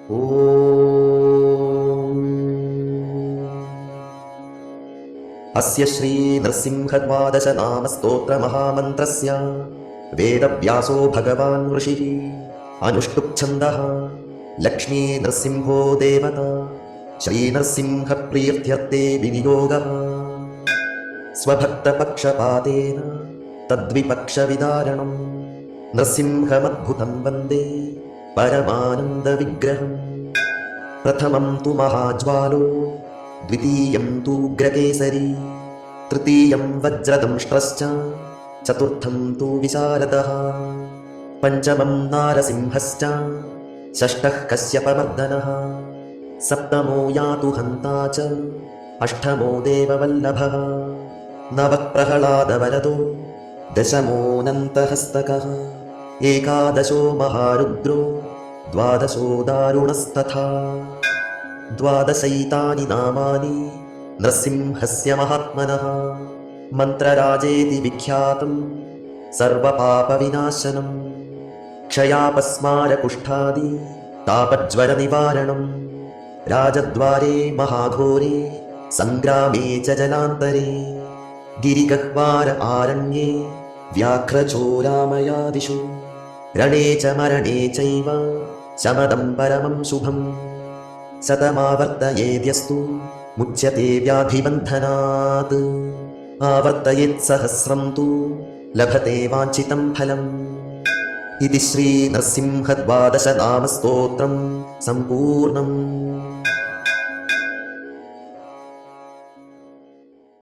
ಓಂ ಅಸ್ಯ ಶ್ರೀ ನರಸಿಂಹದ್ವಾದಶ ನಾಮ ಸ್ತೋತ್ರ ಮಹಾಮಂತ್ರಸ್ಯ ವೇದವ್ಯಾಸೋ ಭಗವಾನ್ ಋಷಿಃ ಅನುಷ್ಠುಪ್ ಛಂದಃ ಲಕ್ಷ್ಮೀ ನರಸಿಂಹೋ ದೇವತಾ ಶ್ರೀ ನರಸಿಂಹ ಪ್ರೀತ್ಯರ್ಥೇ ವಿನಿಯೋಗಃ ಸ್ವಭಕ್ತಪಕ್ಷಪಾತೇನ ತದ್ವಿಪಕ್ಷವಿದಾರಣಂ ನರಸಿಂಹಮದ್ಭುತಂ ವಂದೇ ಪರಮಾನಂದವಿಗ್ರಹಂ ಪ್ರಥಮಂ ತು ಮಹಾಜ್ವಾಲೋ ದ್ವಿತೀಯಂ ತು ಉಗ್ರಕೇಸರಿ ತೃತೀಯಂ ವಜ್ರದಂಷ್ಟ್ರಶ್ಚ ಚತುರ್ಥಂ ತು ವಿಶಾರದಃ ಪಂಚಮಂ ನಾರಸಿಂಹಶ್ಚ ಷಷ್ಠಃ ಕಶ್ಯಪಮರ್ದನಃ ಸಪ್ತಮೋ ಯಾತು ಹಂತಾ ಚ ಅಷ್ಟಮೋ ದೇವವಲ್ಲಭಃ ನವಃ ಪ್ರಹ್ಲಾದವರದೋ ದಶಮೋऽನन्तಹಸ್ತಕಃ ಏಕಾದಶೋ ಮಹಾರುದ್ರೋ ದ್ವಾದಶೋ ದಾರುಣಸ್ತಥಾ ದ್ವಾದಶೈತಾನಿ ನಾಮಾನಿ ನರಸಿಂಹಸ್ಯ ಮಹಾತ್ಮನಃ ಮಂತ್ರರಾಜೇತಿ ವಿಖ್ಯಾತಂ ಸರ್ವಪಾಪವಿನಾಶನಂ ಕ್ಷಯಾಪಸ್ಮಾರಕುಷ್ಠಾದಿ ತಾಪಜ್ವರನಿವಾರಣಂ ರಾಜದ್ವಾರೆ ಮಹಾಘೋರೆ ಸಂಗ್ರಾಮೇ ಚ ಜಲಾಂತರೆ ಗಿರಿಗಹ್ವಾರ ಆರಣ್ಯೇ ವ್ಯಾಘ್ರಚೋರಾಮಯಾದಿಷು ರಣೇ ಚ ಮರಣೇ ಚೈವ ಶಮದಂ ಪರಮಂ ಶುಭಂ ಶತಮಾವರ್ತಯೇದ್ಯಸ್ತು ಮುಚ್ಯತೆ ವ್ಯಾಧಿಬಂಧನಾತ್ ಆವರ್ತಯೇತ್ ಸಹಸ್ರಂ ತು ಲಭತೆ ವಾಂಛಿತಂ ಫಲಂ ಇತಿ ಶ್ರೀ ನರಸಿಂಹ ದ್ವಾದಶ ನಾಮ ಸ್ತೋತ್ರಂ ಸಂಪೂರ್ಣಂ.